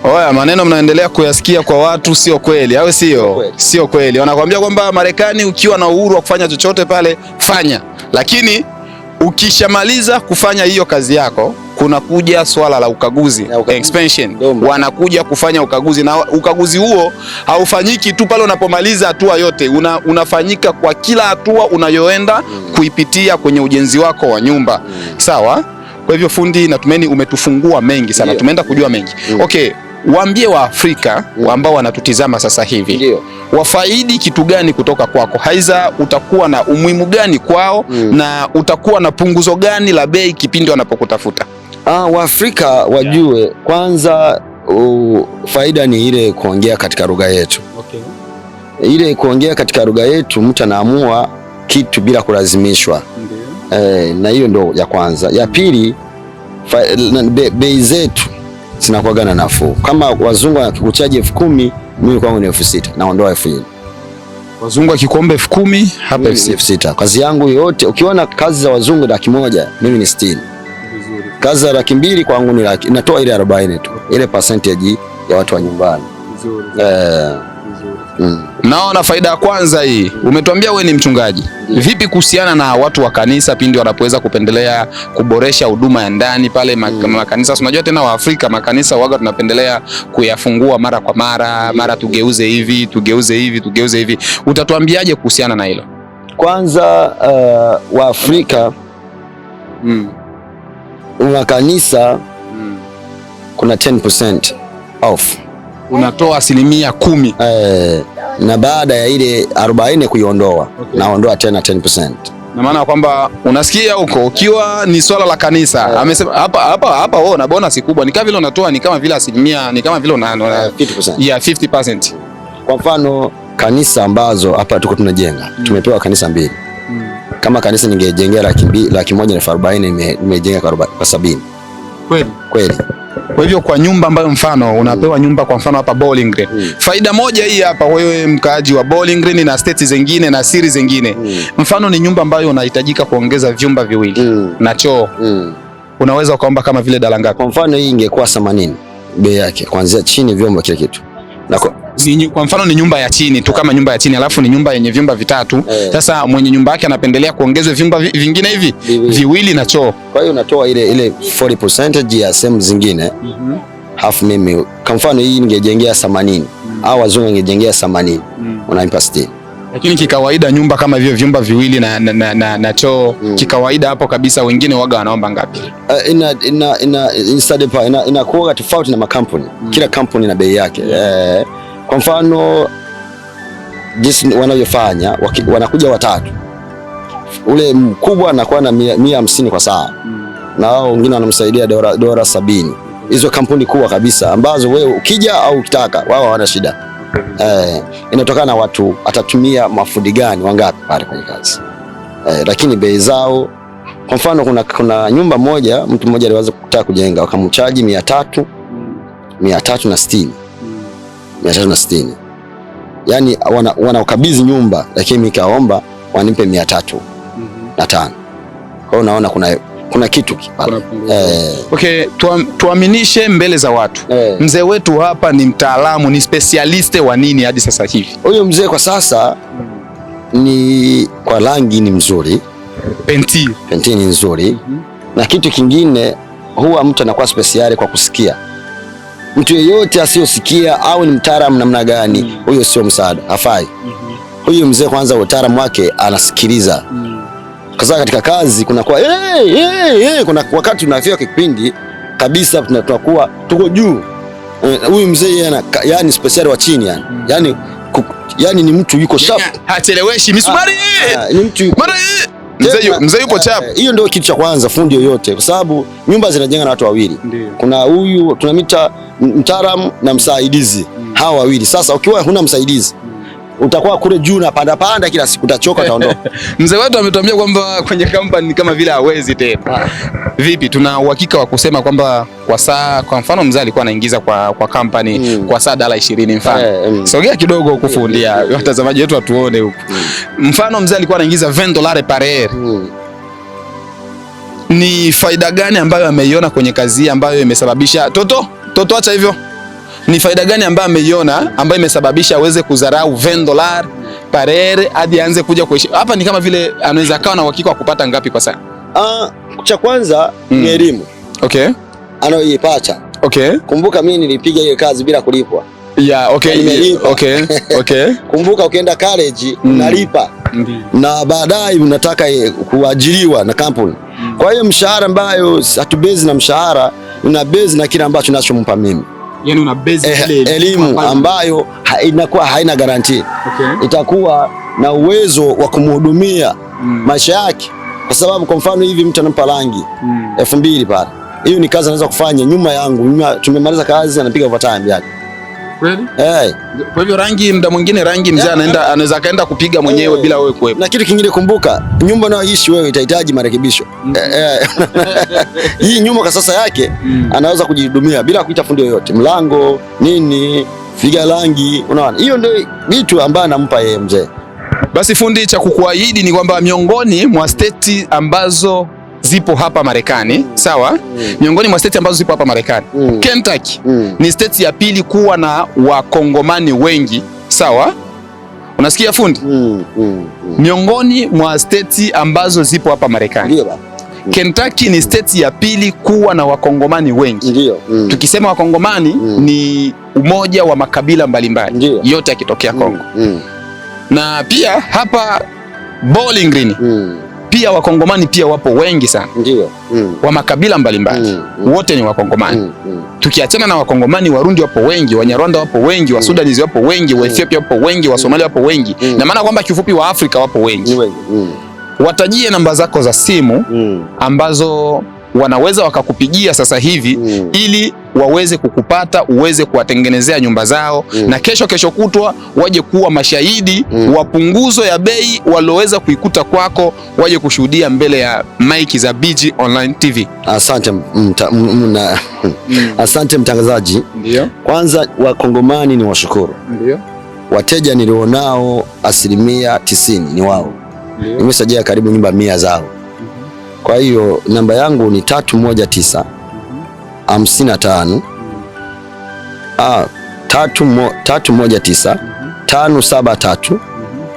Oya, maneno mnaendelea kuyasikia kwa watu sio kweli, au sio? Sio kweli. Wanakuambia kwamba Marekani ukiwa na uhuru wa kufanya chochote pale fanya, lakini ukishamaliza kufanya hiyo kazi yako kuna kuja swala la ukaguzi, expansion. Wanakuja kufanya ukaguzi, na ukaguzi huo haufanyiki tu pale unapomaliza hatua yote, unafanyika kwa kila hatua unayoenda kuipitia kwenye ujenzi wako wa nyumba. Sawa? Kwa hivyo fundi, natumaini umetufungua mengi sana. Tumeenda kujua mengi. Okay, waambie wa Afrika ambao wanatutizama sasa hivi, wafaidi kitu gani kutoka kwako? Haiza utakuwa na umuhimu gani kwao na utakuwa na punguzo gani la bei kipindi wanapokutafuta? Waafrika wajue kwanza, faida ni ile kuongea katika lugha yetu. Ile kuongea katika lugha yetu, mtu anaamua kitu bila kulazimishwa. Na hiyo ndo ya kwanza. Ya pili, bei zetu zinakuwa nafuu. Kama wazungu wakikuchaji 10,000, mimi kwangu ni 6,000, naondoa 1,000. Wazungu akikuomba 10,000, hapa 6,000. Kazi yangu yote, ukiona kazi za wazungu 100,000, mimi ni 60. Kazi za 200,000 kwangu ni laki, inatoa ile 40 tu, ile percentage ya watu wa nyumbani. Naona faida ya kwanza hii. Umetuambia wewe ni mchungaji. Vipi kuhusiana na watu wa kanisa pindi wanapoweza kupendelea kuboresha huduma ya ndani pale makanisa? Unajua tena wa Afrika makanisa waga tunapendelea kuyafungua mara kwa mara tugeuze hivi. Utatuambiaje kuhusiana na hilo? Kwanza wa Afrika makanisa kuna 10% off. Unatoa 10%. Na baada ya ile 40 kuiondoa, naondoa tena 10%. Na maana kwamba unasikia huko ukiwa ni swala la kanisa, amesema hapa wewe una bonus kubwa, ni kama vile unatoa, ni kama vile 10%, ni kama vile una 50%. 50%. Kwa mfano kanisa ambazo hapa tuko tunajenga, tumepewa kanisa 2. Kama kanisa ningejengea 1,40,000, nimejenga kwa 70. Kweli. Kwa hivyo kwa nyumba ambayo mfano unapewa nyumba kwa mfano hapa Bowling Green. Faida moja hii hapa, wewe mkaaji wa Bowling Green na states zingine na siri zingine. Mfano ni nyumba ambayo unahitajika kuongeza vyumba 2 na choo. Unaweza ukaomba kama vile $1 ngapi? Kwa mfano hii ingekuwa 80 bei yake, kuanzia chini vyombo kile kitu. Na kwa mfano ni nyumba ya chini tu, kama nyumba ya chini alafu ni nyumba yenye vyumba 3. Sasa mwenye nyumba yake anapendelea kuongezwe vyumba vingine hivi 2 na choo. Kwa hiyo unatoa ile 40% ya sehemu zingine. Half mimi kwa mfano hii ningejengea 80 au wazungu ngejengea 80, unanipa 60. Lakini kikawaida nyumba kama hivyo vyumba 2 na choo kikawaida hapo kabisa, wengine waga wanaomba ngapi? Inakuwa tofauti na makampuni. Kila kampuni na bei yake. Kwa mfano jinsi wanavyofanya, wanakuja 3. Ule mkubwa anakuwa na 150 kwa saa. Na wao wengine wanamsaidia dola 70. Hizo kampuni kubwa kabisa ambazo wewe ukija au ukitaka wao hawana shida. Inatokana na watu atatumia mafundi gani wangapi pale kwenye kazi. Lakini bei zao, kwa mfano kuna nyumba moja mtu mmoja aliweza kutaka kujenga, wakamchaji 360. Yaani wanaukabidhi nyumba, lakini nikaomba wanipe 305. Kwa hiyo unaona kuna kitu pale. Okay, tuaminishe mbele za watu. Mzee wetu hapa ni mtaalamu, ni specialist wa nini hadi sasa hivi? Huyo mzee kwa sasa ni kwa rangi ni mzuri. Penti ni nzuri. Na kitu kingine, huwa mtu anakuwa speciali kwa kusikia. Mtu yeyote asiyosikia au ni mtaalamu namna gani, huyo sio msaada, hafai. Huyo mzee kwanza utaalamu wake anasikiliza. Kwa sababu katika kazi kuna kwa kuna wakati tunafika kipindi kabisa tunakuwa tuko juu. Huyu mzee yani special wa chini yani ni mtu yuko sharp. Hacheleweshi misumari. Ni mtu mzee yuko sharp. Hiyo ndio kitu cha kwanza fundi yoyote, kwa sababu nyumba zinajenga na watu wawili. Kuna huyu tunamita mtaalamu na msaidizi. Hawa wawili. Sasa ukiwa huna msaidizi, utakuwa kule juu na panda kila siku, utachoka, utaondoka. Mzee wetu ametuambia kwamba kwenye kampani kama vile hawezi tena. Vipi, tuna uhakika wa kusema kwamba kwa saa, kwa mfano mzee alikuwa anaingiza kwa kampani kwa saa $20 mfano. Sogea kidogo kufundia watazamaji wetu watuone huko. Mfano mzee alikuwa anaingiza $20 par heure. Ni faida gani ambayo ameiona kwenye kazi ambayo imesababisha Toto acha hivyo? Ni faida gani ambayo ameiona ambayo imesababisha aweze kudharau $20 par heure hadi aanze kuja kuishi hapa? Ni kama vile anaweza kawa na uhakika wa kupata ngapi kwa saa? Cha kwanza ni elimu. Okay. Anayoipata. Okay. Kumbuka mimi nilipiga hiyo kazi bila kulipwa. Yeah, okay. Okay. Kumbuka ukienda college unalipa. Na baadaye unataka kuajiriwa na kampuni. Kwa hiyo mshahara ambayo hatubezi na mshahara, una base na kile ambacho ninachompa mimi. Yaani una base elimu ambayo inakuwa haina guarantee. Okay. Itakuwa na uwezo wa kumhudumia maisha yake. Kwa sababu kwa mfano hivi mtu anampa rangi 2000 pale. Hiyo ni kazi anaweza kufanya nyuma yangu. Tumemaliza kazi anapiga overtime yake. Kweli? Kwa hivyo rangi muda mwingine mzee anaweza kaenda kupiga mwenyewe bila wewe kuwepo. Na kitu kingine kumbuka, nyumba unayoishi wewe itahitaji marekebisho. Hii nyumba kwa sasa yake anaweza kujihudumia bila kuita fundi yoyote. Mlango, nini, figa rangi, unaona? Hiyo ndio vitu ambavyo anampa yeye mzee. Basi fundi, cha kukuahidi ni kwamba miongoni mwa state ambazo zipo hapa Marekani, sawa? Miongoni mwa state ambazo zipo hapa Marekani, Kentucky ni state ya pili kuwa na wakongomani wengi, sawa? Unasikia fundi? Miongoni mwa state ambazo zipo hapa Marekani, Kentucky ni state ya pili kuwa na wakongomani wengi. Ndio. Tukisema wakongomani ni umoja wa makabila mbalimbali yote yakitokea Kongo. Na pia hapa Bowling Green pia wakongomani pia wapo wengi sana. Ndio. Wa makabila mbalimbali. Wote ni wakongomani. Tukiachana na wakongomani, Warundi wapo wengi, Wanyarwanda wapo wengi, wa Sudanese wapo wengi, wa Ethiopia wapo wengi, wa Somalia wapo wengi. Na maana kwamba kifupi wa Afrika wapo wengi. Watajie namba zako za simu ambazo wanaweza wakakupigia sasa hivi ili waweze kukupata, uweze kuwatengenezea nyumba zao na kesho kutwa waje kuwa mashahidi wa punguzo ya bei walioweza kuikuta kwako, waje kushuhudia mbele ya maiki za BG Online TV. Asante mtangazaji. Ndio. Kwanza wakongomani ni washukuru. Ndio. Wateja nilionao 90% ni wao. Nimesajia karibu nyumba 100 zao. Kwa hiyo namba yangu ni 319 55 319 573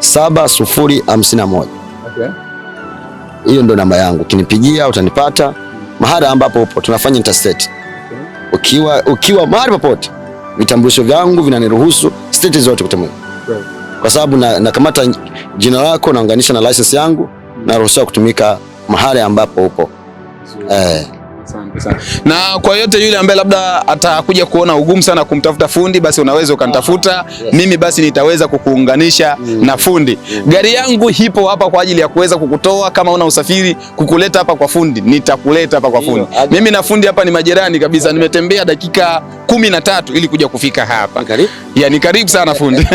7051. Okay. Hiyo ndo namba yangu. Ukinipigia utanipata mahali ambapo upo. Tunafanya interstate. Ukiwa mahali popote, vitambulisho vyangu vinaniruhusu state zote kutembea. Kwa sababu nakamata jina lako naunganisha na license yangu na ruhusa kutumika mahali ambapo upo. Asante sana. Na kwa yote yule ambaye labda atakuja kuona ugumu sana kumtafuta fundi, basi unaweza ukanitafuta. Mimi basi nitaweza kukuunganisha na fundi. Gari yangu ipo hapa kwa ajili ya kuweza kukutoa kama una usafiri, kukuleta hapa kwa fundi, nitakuleta hapa kwa fundi. Mimi na fundi hapa ni majirani kabisa. Nimetembea dakika 13 ili kuja kufika hapa. Ni karibu sana fundi.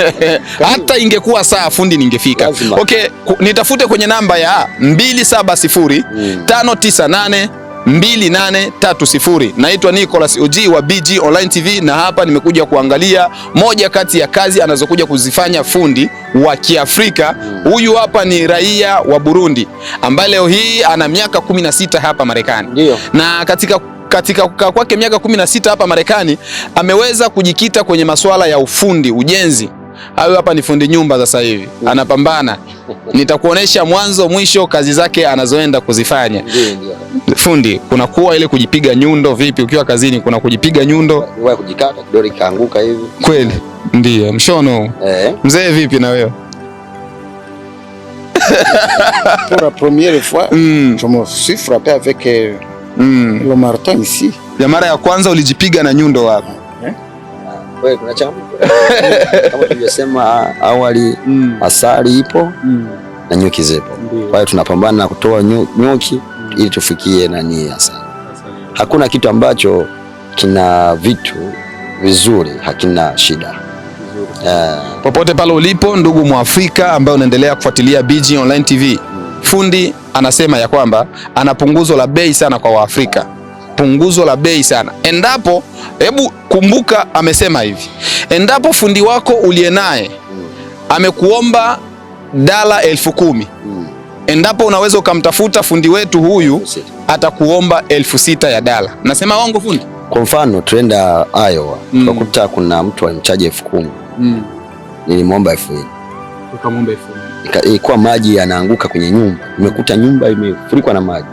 Hata ingekuwa saa fundi ningefika. Okay, nitafute kwenye namba ya 270 598 2830. Naitwa Nicholas Oji wa BG Online TV, na hapa nimekuja kuangalia moja kati ya kazi anazokuja kuzifanya fundi wa Kiafrika. Huyu hapa ni raia wa Burundi ambaye leo hii ana miaka 16 hapa Marekani. Na katika kukaa kwake miaka 16 hapa Marekani ameweza kujikita kwenye masuala ya ufundi, ujenzi. Huyu hapa ni fundi nyumba sasa hivi. Anapambana. Nitakuonesha mwanzo mwisho kazi zake anazoenda kuzifanya. Fundi, kuna kuwa ile kujipiga nyundo vipi ukiwa kazini? Kuna kujipiga nyundo, wewe kujikata kidole kaanguka hivi. Kweli? Ndio, mshono. Mzee vipi na wewe? Pour la première fois, je me suis frappé avec le marteau ici. Ya mara ya kwanza ulijipiga na nyundo hapa. Wewe kuna changamoto. Kama tulivyosema awali, asali ipo na nyuki zipo. Kwa hiyo tunapambana na kutoa nyuki ili tufikie nani asali. Hakuna kitu ambacho kina vitu vizuri hakina shida. Popote pale ulipo ndugu Mwafrika ambaye unaendelea kufuatilia BG Online TV. Fundi anasema ya kwamba ana punguzo la bei sana kwa Waafrika. Punguzo la bei sana. Endapo, hebu kumbuka amesema hivi. Endapo fundi wako uliye naye amekuomba $10,000. Endapo unaweza ukamtafuta fundi wetu huyu atakuomba $6,000 ya $. Nasema wangu fundi? Kwa mfano tuenda Iowa, tukakuta kuna mtu alimchaji $10,000. Nilimwomba $4,000. Ukamwomba $4,000. Ilikuwa maji yanaanguka kwenye nyumba. Nimekuta nyumba imefurikwa na maji.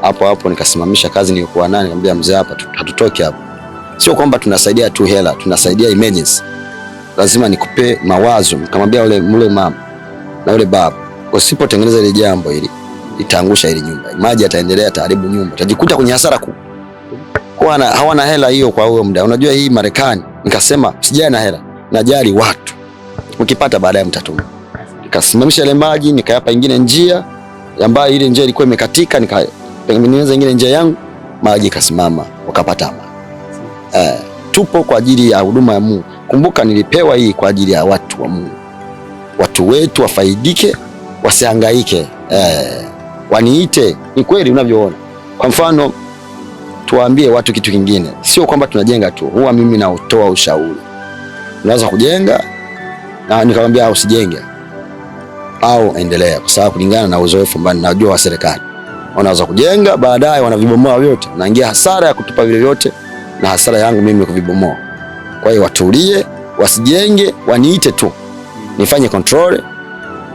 Hapo nikasimamisha kazi nilikuwa nayo, nikamwambia mzee, hapa hatutoki hapa. Sio kwamba tunasaidia tu hela, tunasaidia emergency. Lazima nikupe mawazo. Nikamwambia yule mama na yule baba, usipotengeneza ile jambo hili itaangusha ile nyumba. Maji yataendelea, taharibu nyumba. Utajikuta kwenye hasara kubwa. Kwa hawana hela hiyo kwa huo muda. Unajua hii Marekani. Nikasema sijai na hela, najali watu. Ukipata baadaye mtatuma. Nikasimamisha ile maji, nikayapa ingine njia ambayo ile njia ilikuwa imekatika, nikatengeneza ingine njia yangu, maji kasimama, wakapata amani. Tupo kwa ajili ya huduma ya Mungu. Kumbuka nilipewa hii kwa ajili ya watu wa Mungu. Watu wetu wafaidike, wasihangaike. Waniite, ni kweli unavyoona. Kwa mfano tuwaambie watu kitu kingine. Sio kwamba tunajenga tu. Huwa mimi naotoa ushauri. Unaweza kujenga na nikamwambia usijenge au endelea, kwa sababu kulingana na uzoefu ambao najua wa serikali. Wanaweza kujenga, baadaye wanavibomoa vyote. Naingia hasara ya kutupa vile vyote na hasara yangu mimi kuvibomoa. Kwa hiyo watulie, wasijenge, waniite tu. Nifanye control.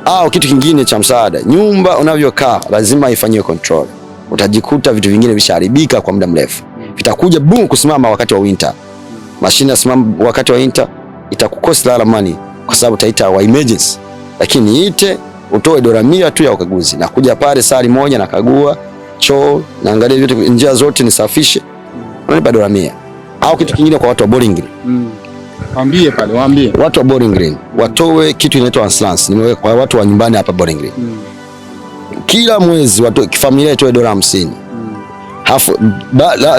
Au kitu kingine cha msaada. Nyumba unavyokaa lazima ifanywe control. Utajikuta vitu vingine visharibika kwa muda mrefu. Vitakuja boom kusimama wakati wa winter. Mashine yasimama wakati wa winter, itakukosa la money kwa sababu utaita wa emergency. Lakini ite utoe $100 tu ya ukaguzi. Na kuja pale saa moja na kagua choo, naangalia vitu, njia zote nisafishe. Unanipa $100. Au kitu kingine kwa watu wa Bowling Green. Waambie pale, waambie. Watu wa Bowling Green watoe kitu inaitwa Anslans. Nimeweka kwa watu wa nyumbani hapa Bowling Green. Kila mwezi watu familia itoe $50. Hafu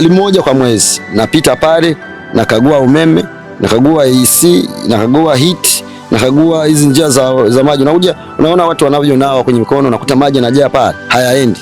limoja kwa mwezi. Napita pale, nakagua umeme, nakagua AC, nakagua heat, nakagua hizi njia za maji. Unaona watu wanavyo nao kwenye mikono, nakuta maji yanajaa pale, hayaendi.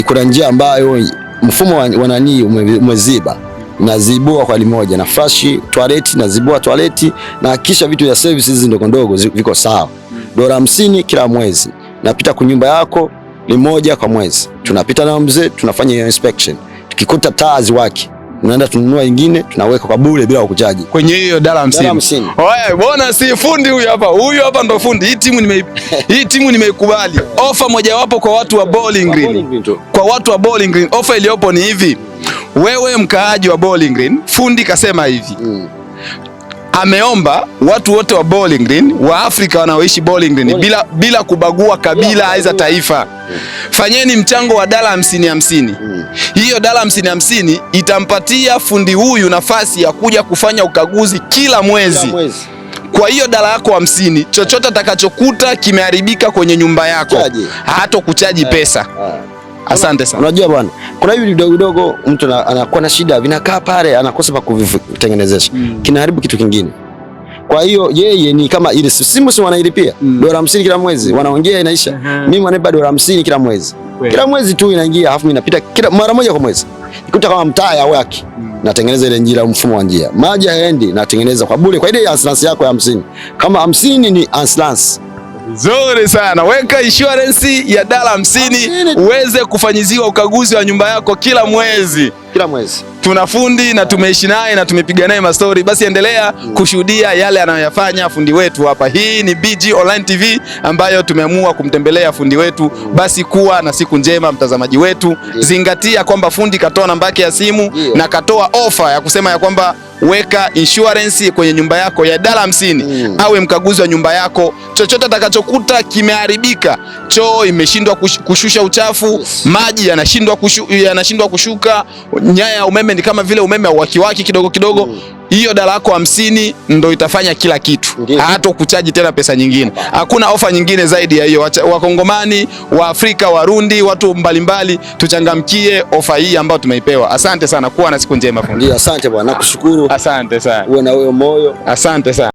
Kuna njia ambayo mfumo wa nani umeziba. Nazibua kwa limoja, na flash toilet, nazibua toilet, na kisha vitu vya services ndogo ndogo viko sawa. $50 kila mwezi. Napita kwa nyumba yako limoja kwa mwezi. Tunapita na mzee, tunafanya inspection. Tukikuta taa ziwaki, tunaenda tununua nyingine, tunaweka kwa bure bila kuchaji. Kwenye hiyo $50. Oye, bwana si fundi huyu hapa. Huyu hapa ndo fundi. Hii timu nimeikubali. Ofa mojawapo kwa watu wa Bowling Green. Kwa watu wa Bowling Green, ofa iliyopo ni hivi. Wewe mkaaji wa Bowling Green, fundi kasema hivi. Ameomba watu wote wa Bowling Green, wa Afrika wanaoishi Bowling Green, bila kubagua kabila aiza taifa. Fanyeni mchango wa $50. Hiyo $50 itampatia fundi huyu nafasi ya kuja kufanya ukaguzi kila mwezi. Kwa hiyo $50 yako 50, chochote atakachokuta kimeharibika kwenye nyumba yako, hata kuchaji pesa. Asante sana. Unajua bwana, kuna hivi vidogo vidogo mtu anakuwa na shida, vinakaa pale, anakosa pa kuvitengenezesha. Kinaharibu kitu kingine. Kwa hiyo yeye ni kama ile simu wanailipia $50 kila mwezi, wanaongea inaisha. Mimi wananipa $50 kila mwezi. Kila mwezi tu inaingia, alafu mimi napita kila mara moja kwa mwezi. Nikuta kama mtaa ya waki, natengeneza ile njia, mfumo wa njia. Maji haendi, natengeneza kwa bure. Kwa ile Anslans yako ya 50. Kama 50 ni Anslans. Nzuri sana. Weka insurance ya $50 uweze kufanyiziwa ukaguzi wa nyumba yako kila mwezi. Kila mwezi. Tuna fundi na tumeishi naye na tumepiga naye mastori. Basi endelea kushuhudia yale anayoyafanya fundi wetu hapa. Hii ni BG Online TV ambayo tumeamua kumtembelea fundi wetu. Basi kuwa na siku njema mtazamaji wetu. Zingatia kwamba fundi katoa namba yake ya simu na katoa ofa ya kusema ya kwamba weka insurance kwenye nyumba yako ya $50. Awe mkaguzi wa nyumba yako. Chochote atakachokuta kimeharibika, choo imeshindwa kushusha uchafu, maji yanashindwa kushuka, nyaya ya umeme ni kama vile umeme wakiwaki kidogo kidogo, hiyo $50 yako 50 ndo itafanya kila kitu. Hata kuchaji tena pesa nyingine. Hakuna ofa nyingine zaidi ya hiyo. Wakongomani, wa Afrika, Warundi, watu mbalimbali, tuchangamkie ofa hii ambayo tumeipewa. Asante sana, kuwa na siku njema fundi. Ndio, asante bwana, nakushukuru. Asante sana. Uwe na wewe moyo. Asante sana.